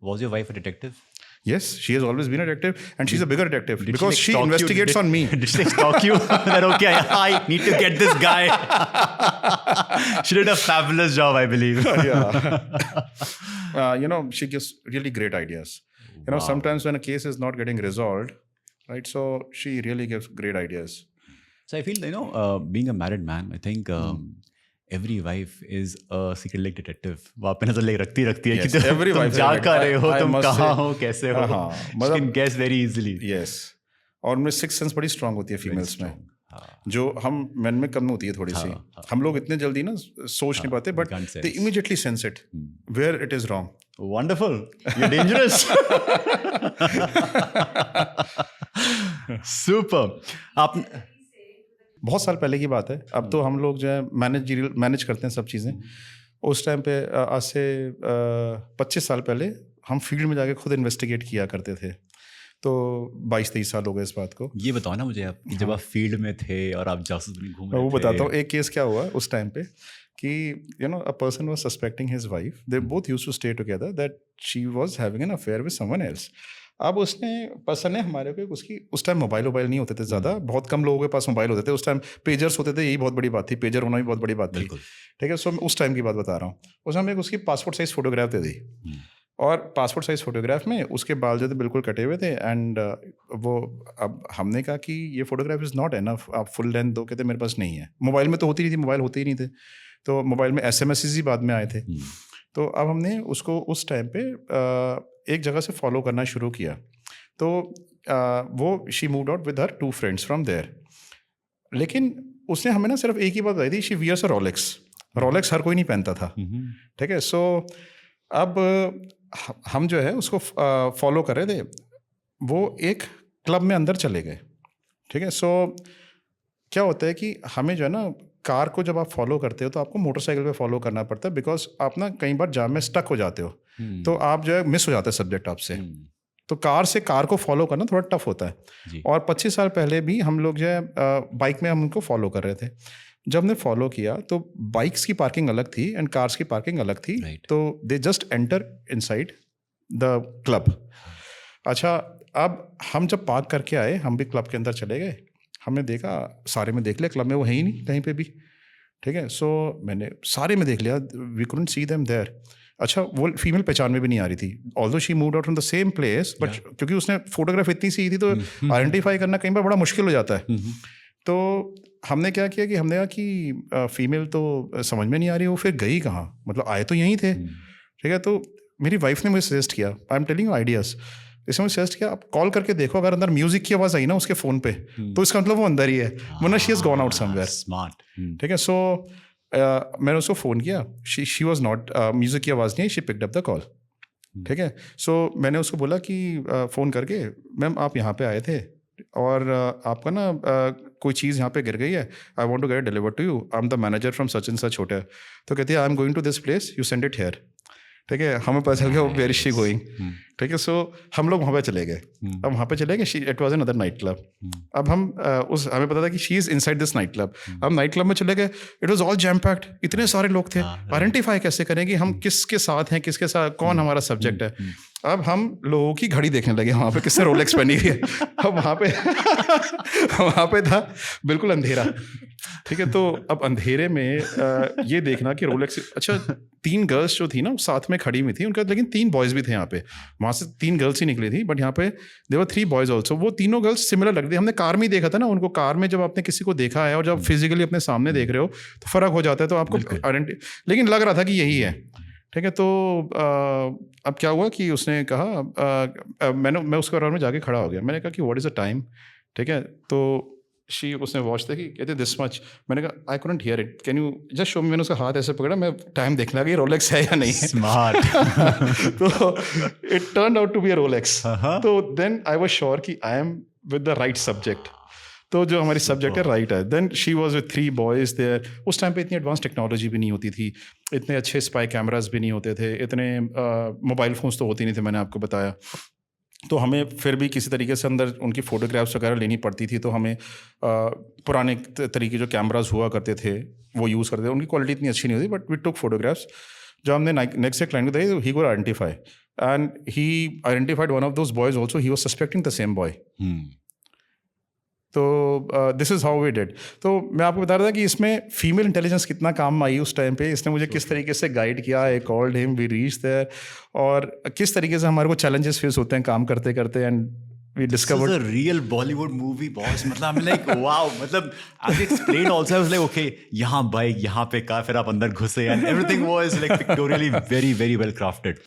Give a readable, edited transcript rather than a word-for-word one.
Was your wife a detective? Yes, she has always been a detective, and she's a bigger detective Did because she stalk you? investigates on me. Did she stalk you? That okay, I need to get this guy. She did a fabulous job, I believe. Yeah. She gives really great ideas. Wow. Sometimes when a case is not getting resolved, right? So she really gives great ideas. So I feel, being a married man, I think every wife is a secret like detective. वो आप पे नजर रखती है Yes, कि every तुम wife is जा a कर रहे हो, I तुम must कहाँ say- हो, कैसे हो. हाँ, She can guess very easily. Yes. और उनमें सिक्स सेंस बड़ी स्ट्रांग होती है फीमेल्स में, हाँ. जो हम मेन में कम होती है थोड़ी सी. हम लोग इतने जल्दी ना सोच नहीं पाते, but can't sense. they immediately sense it where it is wrong. Wonderful. You're dangerous. Super. आप बहुत साल पहले की बात है. अब तो हम लोग जो है मैनेज करते हैं सब चीज़ें. उस टाइम पे आज से 25 साल पहले हम फील्ड में जाके खुद इन्वेस्टिगेट किया करते थे. तो 22-23 साल हो गए इस बात को. ये बताओ ना मुझे आप, जब आप फील्ड में थे और आप जासूस बन घूम रहे थे. वो बताता हूँ. एक केस क्या हुआ उस टाइम पे कि a person was suspecting his wife. They both used to stay together that she was having an affair with someone else. अब पर्सन ने हमारे को उसकी उस टाइम मोबाइल नहीं होते थे ज़्यादा. बहुत कम लोगों के पास मोबाइल होते थे उस टाइम. पेजर्स होते थे, यही बहुत बड़ी बात थी. पेजर होना भी बहुत बड़ी बात थी. ठीक है. सो मैं उस टाइम की बात बता रहा हूँ. उसने हमें उसकी पासपोर्ट साइज फोटोग्राफ दे दी. और पासपोर्ट साइज फोटोग्राफ में उसके बाल जो थे बिल्कुल कटे हुए थे. एंड अब हमने कहा कि ये फोटोग्राफ इज़ नॉट एनफ, आप फुल लेंथ दो. कहते मेरे पास नहीं है. मोबाइल में तो होती नहीं थी, मोबाइल होते ही नहीं थे. तो मोबाइल में SMS ही बाद में आए थे. तो अब हमने उसको उस टाइम पे एक जगह से फॉलो करना शुरू किया. तो वो she moved out with her 2 friends from there. लेकिन उसने हमें ना सिर्फ एक ही बात बताई थी, she wears a Rolex. Rolex हर कोई नहीं पहनता था. ठीक है. सो अब हम जो है उसको फॉलो कर रहे थे. वो एक क्लब में अंदर चले गए. ठीक है. सो क्या होता है कि हमें जो है ना, कार को जब आप फॉलो करते हो तो आपको मोटरसाइकिल पे फॉलो करना पड़ता है, बिकॉज आप ना कई बार जाम में स्टक हो जाते हो. तो आप जो है मिस हो जाता है सब्जेक्ट आपसे. तो कार को फॉलो करना थोड़ा टफ होता है. और 25 साल पहले भी हम लोग जो है बाइक में हम उनको फॉलो कर रहे थे. जब हमने फॉलो किया तो बाइक्स की पार्किंग अलग थी एंड कार्स की पार्किंग अलग थी. तो they just enter inside the club. अच्छा, अब हम जब पार्क करके आए, हम भी क्लब के अंदर चले गए. हमने देखा, सारे में देख लिया, क्लब में वो है ही नहीं कहीं पे भी. ठीक है. सो मैंने सारे में देख लिया, we couldn't see them there. अच्छा, वो फीमेल पहचान में भी नहीं आ रही थी. Although she moved out from the same place, but क्योंकि उसने फोटोग्राफ इतनी सी थी तो आइडेंटिफाई करना कई बार बड़ा मुश्किल हो जाता है. तो हमने क्या किया कि हमने कहा कि फीमेल तो समझ में नहीं आ रही, वो फिर गई कहाँ, मतलब आए तो यहीं थे. ठीक है. तो मेरी वाइफ ने मुझे सजेस्ट किया, I am telling you ideas. इसमें मुझे सजेस्ट किया, आप कॉल करके देखो, अगर अंदर म्यूजिक की आवाज़ आई ना उसके फ़ोन पे, तो इसका मतलब वो अंदर ही है, वरना she has gone out somewhere. Smart. ठीक है. सो मैंने उसको फ़ोन किया. शी वॉज नॉट, म्यूज़िक की आवाज़ नहीं, she picked up the call. ठीक है. सो मैंने उसको बोला कि फ़ोन करके, मैम आप यहाँ पे आए थे और आपका ना कोई चीज़ यहाँ पे गिर गई है, I want to get deliver to you, I am the manager from such and such hotel. तो कहती है, I am going to this place, you send it here. ठीक है. हमें पता चल गया वो वेयर इज शी गोइंग. ठीक है. सो हम लोग वहाँ पे चले गए. अब वहाँ पे चले गए, it was another night club. अब हमें पता था कि she is inside this night club. अब नाइट क्लब में चले गए, it was all jam packed. इतने सारे लोग थे, आइडेंटिफाई कैसे करेंगे हम किसके साथ हैं, किसके साथ कौन हमारा सब्जेक्ट है. अब हम लोगों की घड़ी देखने लगे वहाँ पे, किससे रोलेक्स पहनी हुई है. अब वहाँ पे था बिल्कुल अंधेरा. ठीक है. तो अब अंधेरे में ये देखना कि रोलेक्स. अच्छा, 3 गर्ल्स जो थी ना साथ में खड़ी हुई थी उनका, लेकिन 3 बॉयज़ भी थे यहाँ पे. वहाँ से 3 गर्ल्स ही निकली थी, बट यहाँ पे देवर 3 बॉयज़ ऑल्सो. वो तीनों गर्ल्स सिमिलर लग रही थी. हमने कार में ही देखा था ना उनको. कार में जब आपने किसी को देखा है और जब फिजिकली अपने सामने देख रहे हो तो फ़र्क हो जाता है, तो आपको लेकिन लग रहा था कि यही है. ठीक है. तो अब क्या हुआ कि उसने कहा, मैं उसके बारे में जाके खड़ा हो गया. मैंने कहा कि व्हाट इज़ द टाइम. ठीक है. तो उसने वॉच देखी, कहते दिस मच. मैंने कहा I couldn't hear it, can you just show मी. मैंने उसका हाथ ऐसे पकड़ा, मैं टाइम देखने लगा कि रोलेक्स है या नहीं. स्मार्ट. तो it turn out to be a Rolex. तो देन आई वाज श्योर कि I am with the right subject. तो जो हमारी सब्जेक्ट है राइट है. Then she was with 3 boys there. उस टाइम पे इतनी एडवांस टेक्नोलॉजी भी नहीं होती थी, इतने अच्छे स्पाई कैमराज भी नहीं होते थे, इतने मोबाइल फ़ोन्स तो होती नहीं थे, मैंने आपको बताया. तो हमें फिर भी किसी तरीके से अंदर उनकी फ़ोटोग्राफ्स वगैरह लेनी पड़ती थी. तो हमें पुराने तरीके जो कैमराज हुआ करते थे वो यूज़ करते थे. उनकी क्वालिटी इतनी अच्छी नहीं होती, बट वी टुक फोटोग्राफ्स. जब हमने नेक्स्ट डे क्लाइंट को दिए, he could identify. and he identified one of those boys also. He was suspecting the same boy. तो this is how we did. तो मैं आपको बता रहा था कि इसमें फीमेल इंटेलिजेंस कितना काम आई उस टाइम पे. इसने मुझे किस तरीके से गाइड किया. I called him, we reach there, और किस तरीके से हमारे को चैलेंजेस फेस होते हैं काम करते करते. And we discovered this is a real Bollywood movie, boss. मतलब I'm like, wow. मतलब as you explained also, I was like, okay, यहाँ बाइक, यहाँ पे कार, फिर आप अंदर घुसे, and everything was like pictorially very, very well crafted.